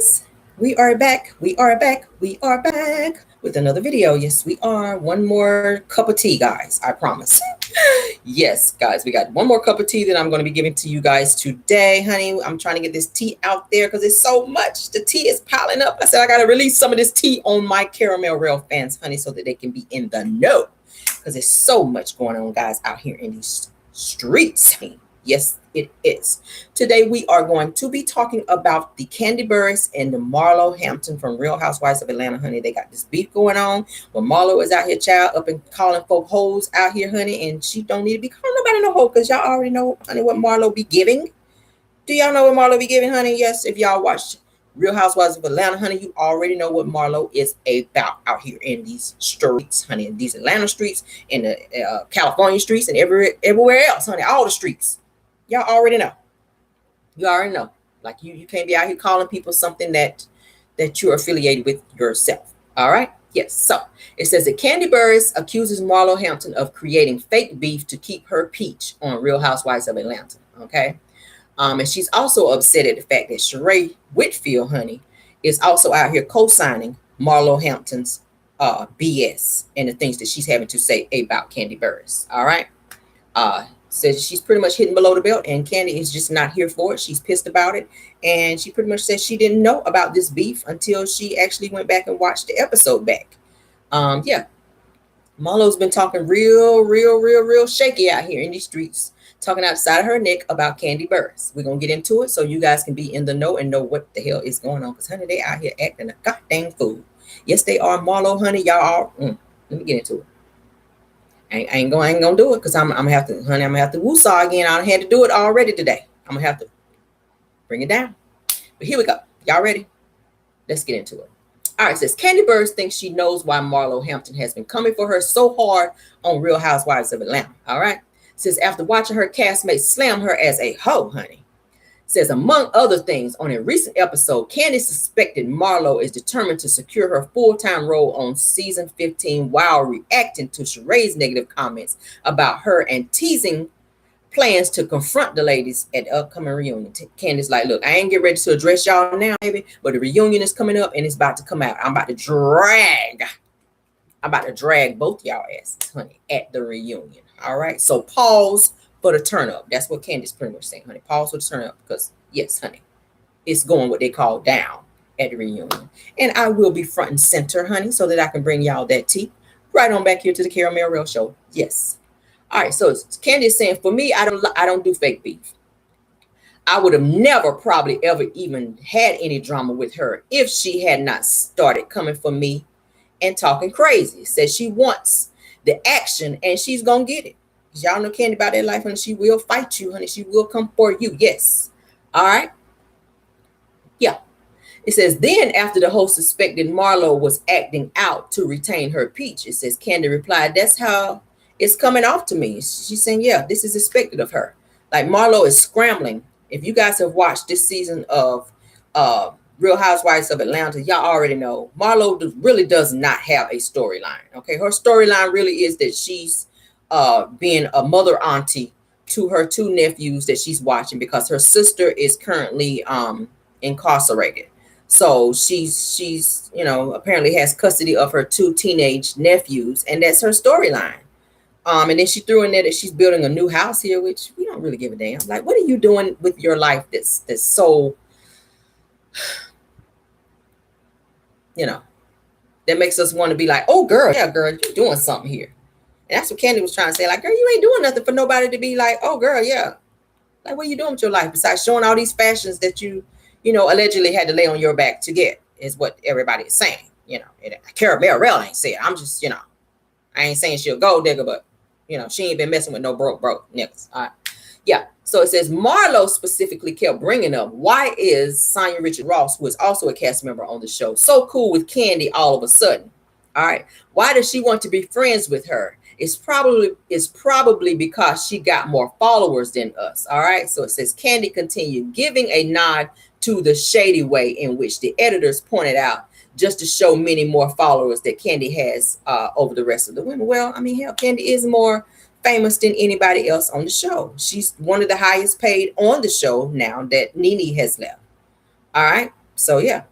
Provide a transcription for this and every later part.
guys, we are back. We are back. We are back with another video. Yes, we are. One more cup of tea, guys. I promise. Yes, guys, we got one more cup of tea that I'm going to be giving to you guys today, honey. I'm trying to get this tea out there because it's so much. The tea is piling up. I said I got to release some of this tea on my Caramel Rail fans, honey, so that they can be in the know because there's so much going on, guys, out here in these streets. Yes, it is. Today we are going to be talking about the Kandi Burrus and the MARLO Hampton from Real Housewives of Atlanta, honey. They got this beef going on. Well, MARLO is out here, child, up and calling folk hoes out here, honey, and she don't need to be calling nobody no hoe because y'all already know, honey, what MARLO be giving. Do y'all know what MARLO be giving, honey? Yes, if y'all watch Real Housewives of Atlanta, honey, you already know what MARLO is about out here in these streets, honey, in these Atlanta streets, in the California streets, and everywhere else, honey, all the streets. Y'all already know. You already know. Like you can't be out here calling people something that you're affiliated with yourself. All right? Yes. So it says that Kandi Burrus accuses MARLO Hampton of creating fake beef to keep her peach on Real Housewives of Atlanta. Okay. And she's also upset at the fact that Sheree Whitfield, honey, is also out here co-signing MARLO Hampton's BS and the things that she's having to say about Kandi Burrus. All right. Says she's pretty much hitting below the belt and Kandi is just not here for it. She's pissed about it. And she pretty much said she didn't know about this beef until she actually went back and watched the episode back. Yeah. MARLO's been talking real shaky out here in these streets, talking outside of her neck about Kandi Burrus. We're going to get into it so you guys can be in the know and know what the hell is going on. Because, honey, they out here acting a goddamn fool. Yes, they are. MARLO, honey, y'all are. Let me get into it. I ain't gonna do it because I'm gonna have to, honey. I'm gonna have to woosah again. I had to do it already today. I'm gonna have to bring it down. But here we go. Y'all ready? Let's get into it. All right. It says Kandi Burrus thinks she knows why MARLO Hampton has been coming for her so hard on Real Housewives of Atlanta. All right. It says after watching her castmates slam her as a hoe, honey. Says, among other things, on a recent episode, Kandi suspected MARLO is determined to secure her full-time role on season 15 while reacting to Sheree's negative comments about her and teasing plans to confront the ladies at the upcoming reunion. Kandi's like, look, I ain't get ready to address y'all now, baby, but the reunion is coming up and it's about to come out. I'm about to drag both y'all asses, honey, at the reunion. All right, so pause for the turn up. That's what Kandi's pretty much saying, honey. Pause for the turn up because, yes, honey, it's going what they call down at the reunion. And I will be front and center, honey, so that I can bring y'all that tea right on back here to the Caramel Rail Show. Yes. All right. So Kandi is saying, for me, I don't do fake beef. I would have never probably ever even had any drama with her if she had not started coming for me and talking crazy. Says she wants the action and she's going to get it. Y'all know Kandi about that life, honey. She will fight you, honey. She will come for you. Yes. All right. Yeah. It says, then after the host suspected MARLO was acting out to retain her peach, it says Kandi replied, that's how it's coming off to me. She's saying, yeah, this is expected of her. Like MARLO is scrambling. If you guys have watched this season of Real Housewives of Atlanta, y'all already know MARLO really does not have a storyline. Okay. Her storyline really is that she's being a mother auntie to her two nephews that she's watching because her sister is currently incarcerated. So she's apparently has custody of her two teenage nephews, and that's her storyline. And then she threw in there that she's building a new house here, which we don't really give a damn. Like, what are you doing with your life that's so that makes us want to be like, oh girl, yeah, girl, you're doing something here. And that's what Kandi was trying to say. Like, girl, you ain't doing nothing for nobody to be like, oh, girl, yeah. Like, what are you doing with your life besides showing all these fashions that you allegedly had to lay on your back to get is what everybody is saying. Caramel Rail ain't saying. I'm just, I ain't saying she'll gold digger, but, she ain't been messing with no broke niggas. All right. Yeah. So it says MARLO specifically kept bringing up, why is Sonya Richard Ross, who is also a cast member on the show, so cool with Kandi all of a sudden? All right. Why does she want to be friends with her? It's probably because she got more followers than us. All right. So it says Kandi continued giving a nod to the shady way in which the editors pointed out just to show many more followers that Kandi has over the rest of the women. Well, I mean, hell, Kandi is more famous than anybody else on the show. She's one of the highest paid on the show now that Nene has left. All right. So yeah,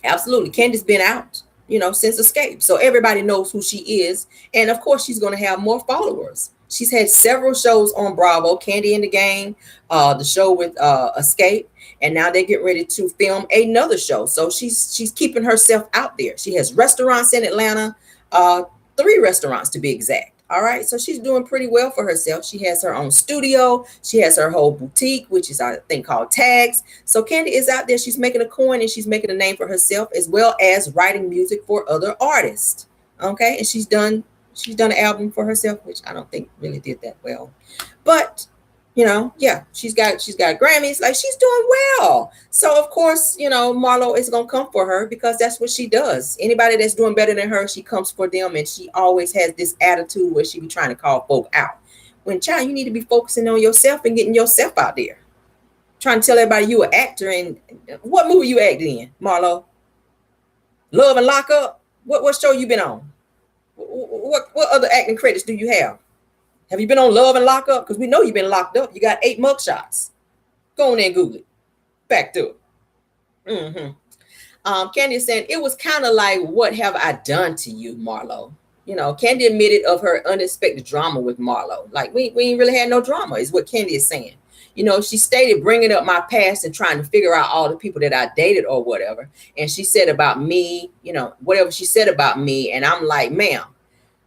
absolutely. Kandi's been out, since Escape. So everybody knows who she is. And of course, she's going to have more followers. She's had several shows on Bravo, Kandi in the Game, the show with Escape. And now they get ready to film another show. So she's keeping herself out there. She has restaurants in Atlanta, 3 restaurants to be exact. All right. So she's doing pretty well for herself. She has her own studio. She has her whole boutique, which is I think called Tags. So Kandi is out there. She's making a coin and she's making a name for herself, as well as writing music for other artists. Okay. And she's done an album for herself, which I don't think really did that well. But yeah, she's got Grammys. Like, she's doing well. So of course, Marlo is gonna come for her because that's what she does. Anybody that's doing better than her, she comes for them, and she always has this attitude where she be trying to call folk out. When, child, you need to be focusing on yourself and getting yourself out there. Trying to tell everybody you an actor. And what movie you acted in, Marlo? Love and Lock Up? What show you been on? What other acting credits do you have? Have you been on Love and Lock Up? Because we know you've been locked up. You got 8 mugshots. Go on there and Google it. Back to it. Kandi is saying, it was kind of like, what have I done to you, Marlo? Kandi admitted of her unexpected drama with Marlo. Like, we ain't really had no drama, is what Kandi is saying. She stated bringing up my past and trying to figure out all the people that I dated or whatever. And she said about me, whatever she said about me. And I'm like, ma'am,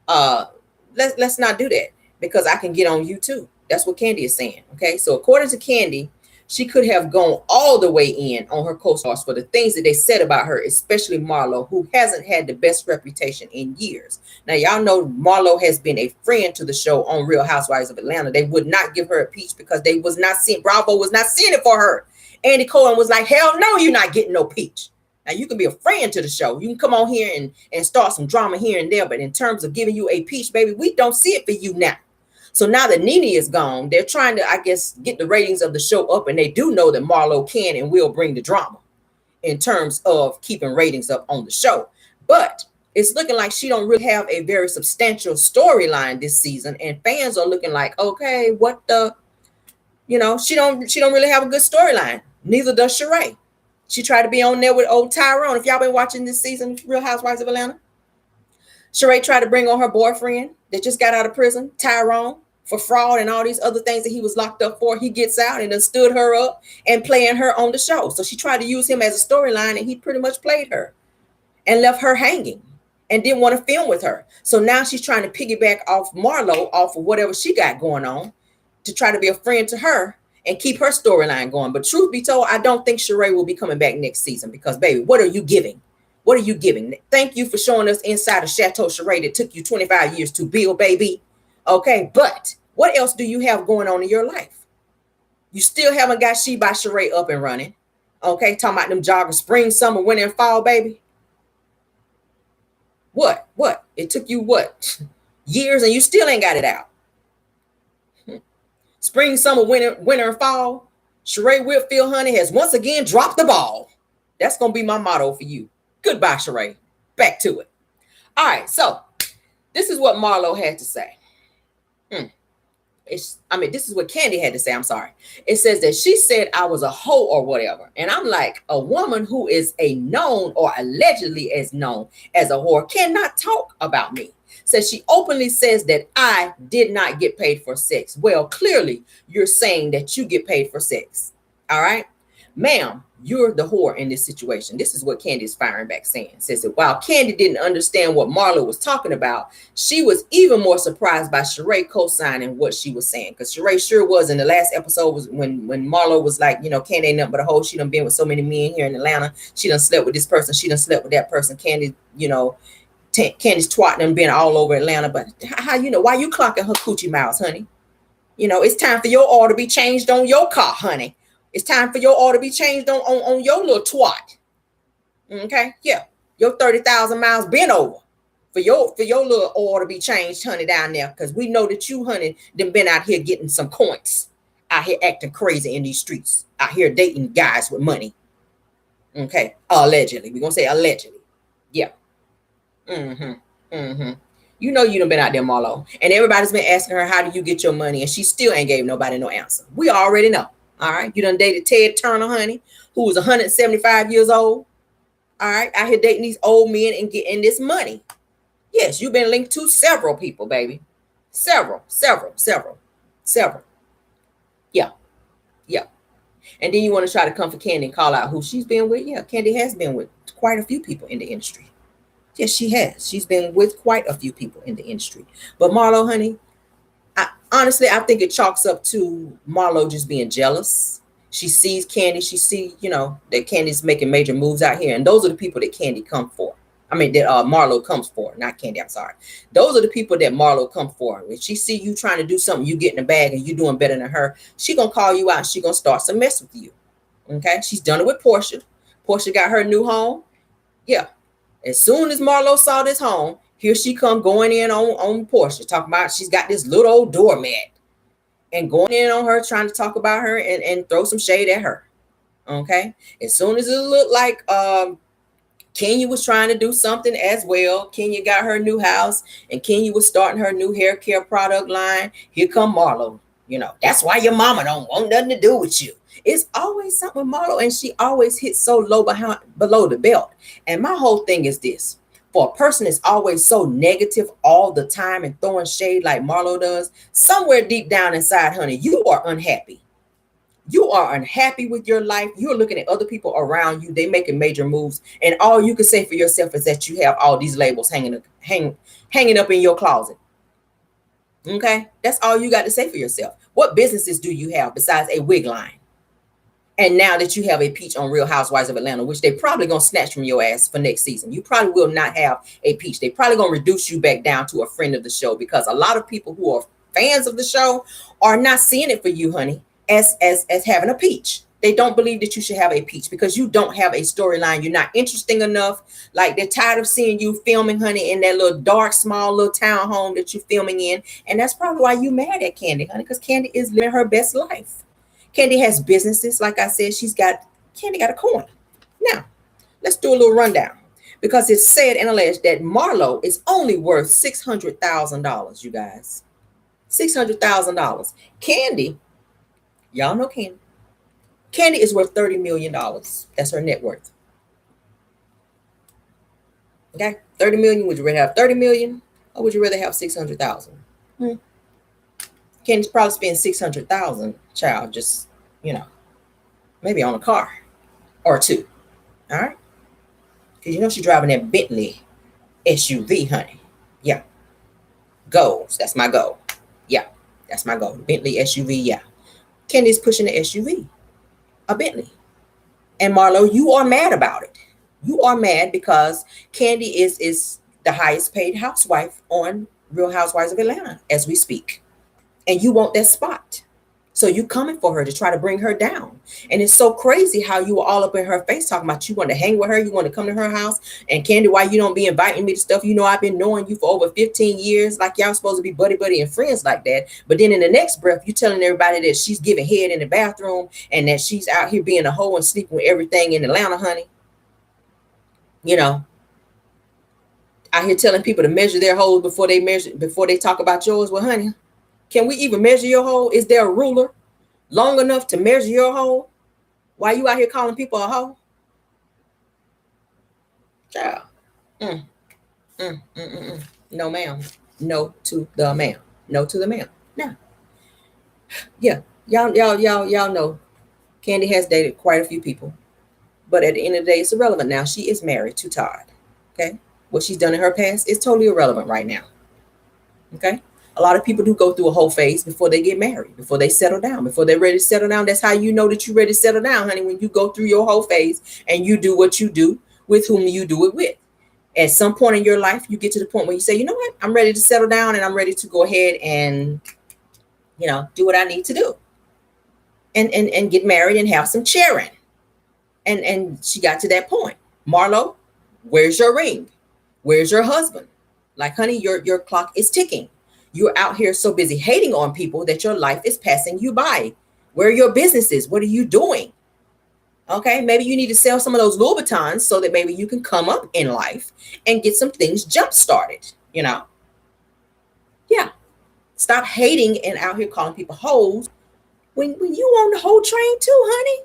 let's not do that, because I can get on you too. That's what Kandi is saying. Okay. So according to Kandi, she could have gone all the way in on her co-stars for the things that they said about her, especially Marlo, who hasn't had the best reputation in years. Now, y'all know Marlo has been a friend to the show on Real Housewives of Atlanta. They would not give her a peach because they was not seeing, Bravo was not seeing it for her. Andy Cohen was like, hell no, you're not getting no peach. Now, you can be a friend to the show. You can come on here and start some drama here and there. But in terms of giving you a peach, baby, we don't see it for you now. So now that Nene is gone, they're trying to, I guess, get the ratings of the show up. And they do know that Marlo can and will bring the drama in terms of keeping ratings up on the show. But it's looking like she don't really have a very substantial storyline this season. And fans are looking like, okay, what the, she don't really have a good storyline. Neither does Sheree. She tried to be on there with old Tyrone. If y'all been watching this season, Real Housewives of Atlanta, Sheree tried to bring on her boyfriend that just got out of prison, Tyrone, for fraud and all these other things that he was locked up for. He gets out and then stood her up and playing her on the show. So she tried to use him as a storyline, and he pretty much played her and left her hanging and didn't want to film with her. So now she's trying to piggyback off Marlo, off of whatever she got going on, to try to be a friend to her and keep her storyline going. But truth be told, I don't think Sheree will be coming back next season because, baby, what are you giving? What are you giving? Thank you for showing us inside of Chateau Sheree that took you 25 years to build, baby. Okay, but what else do you have going on in your life? You still haven't got She by Sheree up and running. Okay, talking about them joggers, spring, summer, winter, and fall, baby. What? It took you what? Years, and you still ain't got it out. Spring, summer, winter, and fall. Sheree Whitfield, honey, has once again dropped the ball. That's going to be my motto for you. Goodbye, Sheree. Back to it. All right, so this is what Marlo had to say. This is what Kandi had to say. I'm sorry. It says that she said I was a hoe or whatever. And I'm like, a woman who is a known or allegedly as known as a whore cannot talk about me. Says she openly says that I did not get paid for sex. Well, clearly you're saying that you get paid for sex. All right, ma'am, you're the whore in this situation. This is what Kandi is firing back saying. Says that while Kandi didn't understand what Marlo was talking about, she was even more surprised by Sheree co-signing what she was saying. Because Sheree sure was in the last episode was when Marlo was like, Kandi ain't nothing but a hoe. She done been with so many men here in Atlanta. She done slept with this person. She done slept with that person. Kandi, Candi's twat done been all over Atlanta. But how why you clocking her coochie mouths, honey? It's time for your oil to be changed on your car, honey. It's time for your oil to be changed on your little twat. Okay? Yeah. Your 30,000 miles been over for your little oil to be changed, honey, down there. Because we know that you, honey, done been out here getting some coins. Out here acting crazy in these streets. Out here dating guys with money. Okay? Allegedly. We're going to say allegedly. Yeah. You know you done been out there, Marlo. And everybody's been asking her, how do you get your money? And she still ain't gave nobody no answer. We already know. All right. You done dated Ted Turner, honey, who was 175 years old. All right, out here dating these old men and getting this money. Yes, you've been linked to several people, baby. Several. Yeah, yeah. And then you want to try to come for Kandi and call out who she's been with. Yeah, Kandi has been with quite a few people in the industry. Yes, she has. She's been with quite a few people in the industry. But Marlo, honey, honestly, I think it chalks up to Marlo just being jealous. She sees Kandi. She sees, that Kandi's making major moves out here. And those are the people that Kandi come for. I mean, that Marlo comes for, not Kandi. I'm sorry. Those are the people that Marlo come for. When she see you trying to do something, you get in the bag and you doing better than her, she going to call you out and she going to start some mess with you. Okay? She's done it with Portia. Portia got her new home. Yeah. As soon as Marlo saw this home, here she come going in on Portia, talking about she's got this little old doormat and going in on her, trying to talk about her and throw some shade at her. Okay. As soon as it looked like Kenya was trying to do something as well, Kenya got her new house and Kenya was starting her new hair care product line. Here come Marlo. That's why your mama don't want nothing to do with you. It's always something with Marlo, and she always hits so low below the belt. And my whole thing is this. For a person that's always so negative all the time and throwing shade like Marlo does, somewhere deep down inside, honey, you are unhappy. You are unhappy with your life. You're looking at other people around you. They making major moves. And all you can say for yourself is that you have all these labels hanging up in your closet. Okay? That's all you got to say for yourself. What businesses do you have besides a wig line? And now that you have a peach on Real Housewives of Atlanta, which they probably going to snatch from your ass for next season, you probably will not have a peach. They probably going to reduce you back down to a friend of the show, because a lot of people who are fans of the show are not seeing it for you, honey, as having a peach. They don't believe that you should have a peach because you don't have a storyline. You're not interesting enough. Like, they're tired of seeing you filming, honey, in that little dark, small little town home that you're filming in. And that's probably why you mad at Kandi, honey, because Kandi is living her best life. Kandi has businesses. Like I said, Kandi got a coin. Now, let's do a little rundown, because it's said and alleged that Marlo is only worth $600,000, you guys. $600,000. Kandi, y'all know Kandi. Kandi is worth $30 million. That's her net worth. Okay, 30 million. Would you rather have 30 million, or would you rather have 600,000? Kandi's probably spending 600,000, child, just, maybe on a car or two. All right. Because she's driving that Bentley SUV, honey. Yeah. Goals. That's my goal. Yeah. That's my goal. Bentley SUV. Yeah. Kandi's pushing the SUV, a Bentley. And Marlo, you are mad about it. You are mad because Kandi is the highest paid housewife on Real Housewives of Atlanta as we speak. And you want that spot. So you coming for her to try to bring her down. And it's so crazy how you were all up in her face talking about you want to hang with her. You want to come to her house. And Kandi, why you don't be inviting me to stuff? I've been knowing you for over 15 years. Like, y'all supposed to be buddy and friends like that. But then in the next breath, you telling everybody that she's giving head in the bathroom and that she's out here being a hoe and sleeping with everything in Atlanta, honey. Out here telling people to measure their holes before they talk about yours. Well, honey, can we even measure your hole? Is there a ruler long enough to measure your hole? Why you out here calling people a hoe? Child. No, ma'am. No to the ma'am. No to the ma'am. No. Yeah. Y'all know Kandi has dated quite a few people. But at the end of the day, it's irrelevant now. She is married to Todd. Okay? What she's done in her past is totally irrelevant right now. Okay? A lot of people do go through a whole phase before they get married, before they settle down, before they're ready to settle down. That's how you know that you're ready to settle down, honey, when you go through your whole phase and you do what you do with whom you do it with. At some point in your life, you get to the point where you say, you know what, I'm ready to settle down and I'm ready to go ahead and, do what I need to do and get married and have some cheering. And she got to that point. Marlo, where's your ring? Where's your husband? Like, honey, your clock is ticking. You're out here so busy hating on people that your life is passing you by. Where are your businesses? What are you doing? Okay, maybe you need to sell some of those Louboutins so that maybe you can come up in life and get some things jump started, Yeah. Stop hating and out here calling people hoes when you on the whole train too, honey.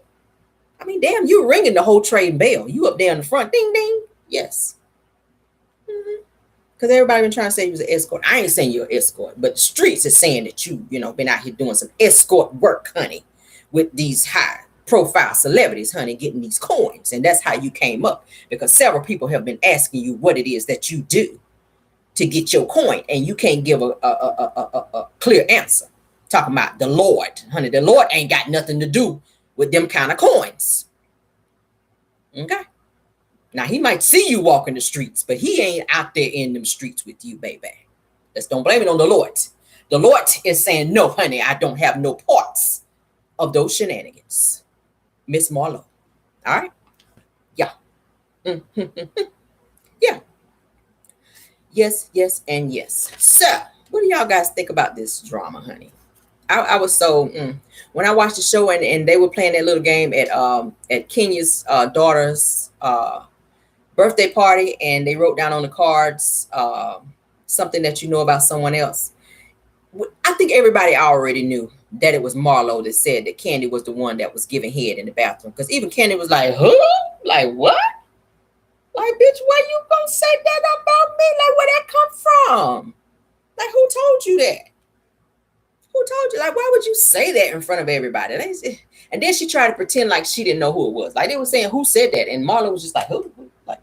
I mean, damn, you ringing the whole trade bell. You up there in the front, ding, ding. Yes. Because everybody been trying to say you was an escort. I ain't saying you're an escort, but the streets is saying that you know, been out here doing some escort work, honey, with these high profile celebrities, honey, getting these coins. And that's how you came up, because several people have been asking you what it is that you do to get your coin, and you can't give a clear answer. Talking about the Lord, honey. The Lord ain't got nothing to do with them kind of coins. Okay. Now, he might see you walking the streets, but he ain't out there in them streets with you, baby. Just don't blame it on the Lord. The Lord is saying, no, honey, I don't have no parts of those shenanigans. Miss Marlo. All right? Yeah. Yeah. Yes, yes, and yes. So, what do y'all guys think about this drama, honey? I was so when I watched the show and they were playing that little game at Kenya's daughter's birthday party, and they wrote down on the cards something that you know about someone else. I think everybody already knew that it was Marlo that said that Kandi was the one that was giving head in the bathroom, because even Kandi was like, huh? Like, what? Like, bitch, why you gonna say that about me? Like, where that come from? Like, who told you that? Who told you? Like, why would you say that in front of everybody? And then she tried to pretend like she didn't know who it was. Like, they were saying, who said that? And Marlo was just like, who? Like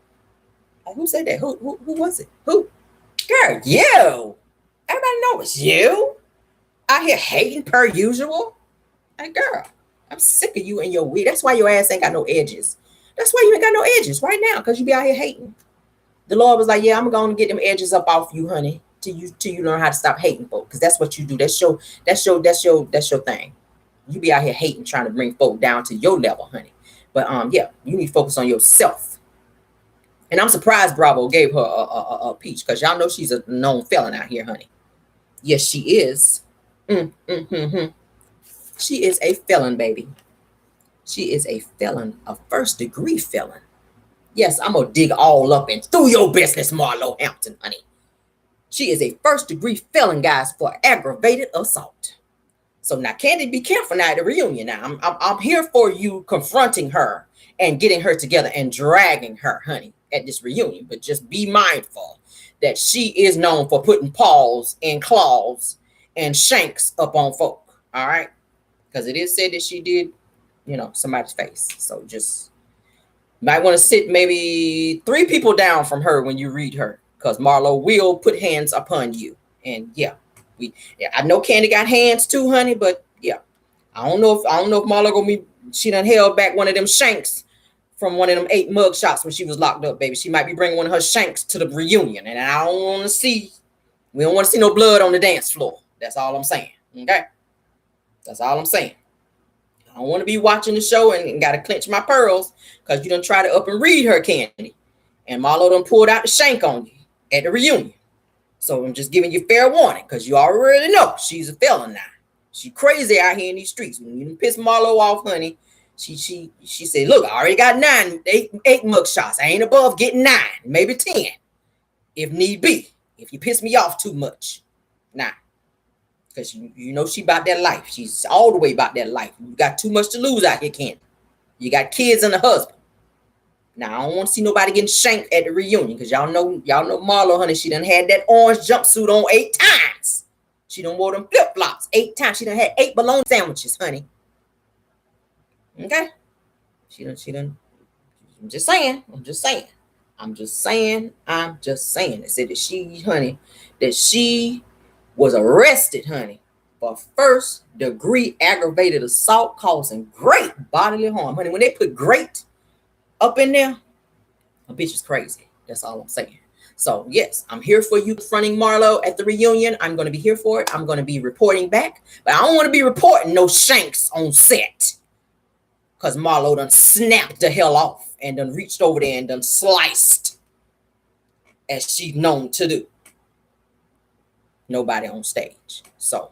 who said that? Who was it? Who? Girl, you. Everybody know it's you. Out here hating per usual. Like, girl, I'm sick of you and your weed. That's why your ass ain't got no edges. That's why you ain't got no edges right now, because you be out here hating. The Lord was like, yeah, I'm going to get them edges up off you, honey, till you learn how to stop hating folk, because that's what you do. That's your thing. You be out here hating, trying to bring folk down to your level, honey. But yeah, you need to focus on yourself. And I'm surprised Bravo gave her a peach, because y'all know she's a known felon out here, honey. Yes, she is. She is a felon, baby. She is a felon, a first-degree felon. Yes, I'm going to dig all up and through your business, Marlo Hampton, honey. She is a first-degree felon, guys, for aggravated assault. So now, Kandi, be careful now at the reunion. Now, I'm here for you confronting her and getting her together and dragging her, honey, at this reunion. But just be mindful that she is known for putting paws and claws and shanks up on folk, all right? Because it is said that she did, you know, somebody's face. So just might want to sit maybe 3 people down from her when you read her, because Marlo will put hands upon you. And yeah, I know Kandi got hands too, honey, but yeah, I don't know if Marlo gonna be, she done held back one of them shanks from one of them 8 mug shots when she was locked up, baby. She might be bringing one of her shanks to the reunion, and I don't want to see, we don't want to see no blood on the dance floor. That's all I'm saying. Okay, that's all I'm saying. I don't want to be watching the show and got to clench my pearls because you done try to up and read her, Kandi, and Marlo done pulled out the shank on you at the reunion. So I'm just giving you fair warning, because you already know she's a felon now. She crazy out here in these streets. When you piss Marlo off, honey, she said, look, I already got 8 mug shots. I ain't above getting 9, maybe 10, if need be, if you piss me off too much. Nah. Because you know she about that life. She's all the way about that life. You got too much to lose out here, Kandi. You got kids and a husband. Now, I don't want to see nobody getting shanked at the reunion, because y'all know Marlo, honey, she done had that orange jumpsuit on 8 times. She done wore them flip-flops 8 times. She done had 8 bologna sandwiches, honey. Okay? She done. I'm just saying. They said that she, honey, that she was arrested, honey, for first-degree aggravated assault causing great bodily harm. Honey, when they put great up in there, a bitch is crazy. That's all I'm saying. So, yes, I'm here for you confronting Marlo at the reunion. I'm going to be here for it. I'm going to be reporting back. But I don't want to be reporting no shanks on set, because Marlo done snapped the hell off and done reached over there and done sliced, as she's known to do. Nobody on stage. So,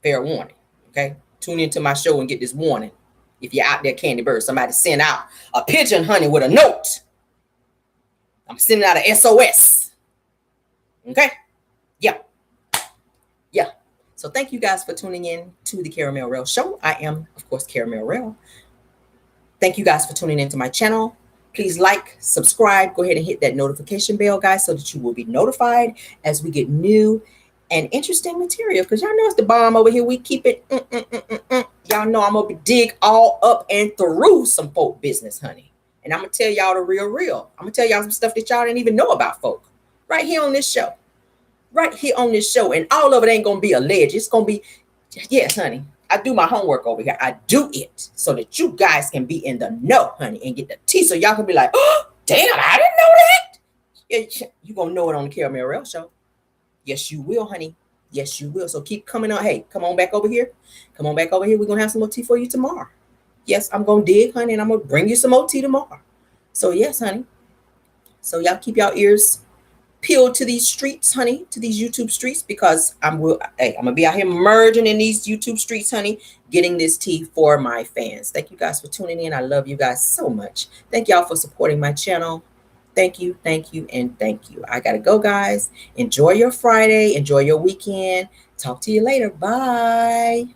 fair warning, okay? Tune into my show and get this warning. If you're out there, Kandi Bird, somebody send out a pigeon, honey, with a note. I'm sending out an SOS. Okay? Yeah. Yeah. So thank you guys for tuning in to the Caramel Rel Show. I am, of course, Caramel Rel. Thank you guys for tuning into my channel. Please like, subscribe, go ahead and hit that notification bell, guys, so that you will be notified as we get new and interesting material. Because y'all know it's the bomb over here. We keep it. Y'all know I'm going to dig all up and through some folk business, honey. And I'm going to tell y'all the real. I'm going to tell y'all some stuff that y'all didn't even know about folk. Right here on this show. Right here on this show. And all of it ain't going to be alleged. It's going to be, yes, honey. I do my homework over here. I do it so that you guys can be in the know, honey, and get the tea. So y'all can be like, oh, damn, I didn't know that. You're going to know it on the Carol Rel show. Yes, you will, honey. Yes, you will. So keep coming on. Hey, come on back over here. Come on back over here. We're going to have some more tea for you tomorrow. Yes, I'm going to dig, honey, and I'm going to bring you some more tea tomorrow. So, yes, honey. So y'all keep y'all ears peeled to these streets, honey, to these YouTube streets, because I'm gonna be out here merging in these YouTube streets, honey, getting this tea for my fans. Thank you guys for tuning in. I love you guys so much. Thank y'all for supporting my channel. Thank you, and thank you. I gotta go, guys. Enjoy your Friday. Enjoy your weekend. Talk to you later. Bye.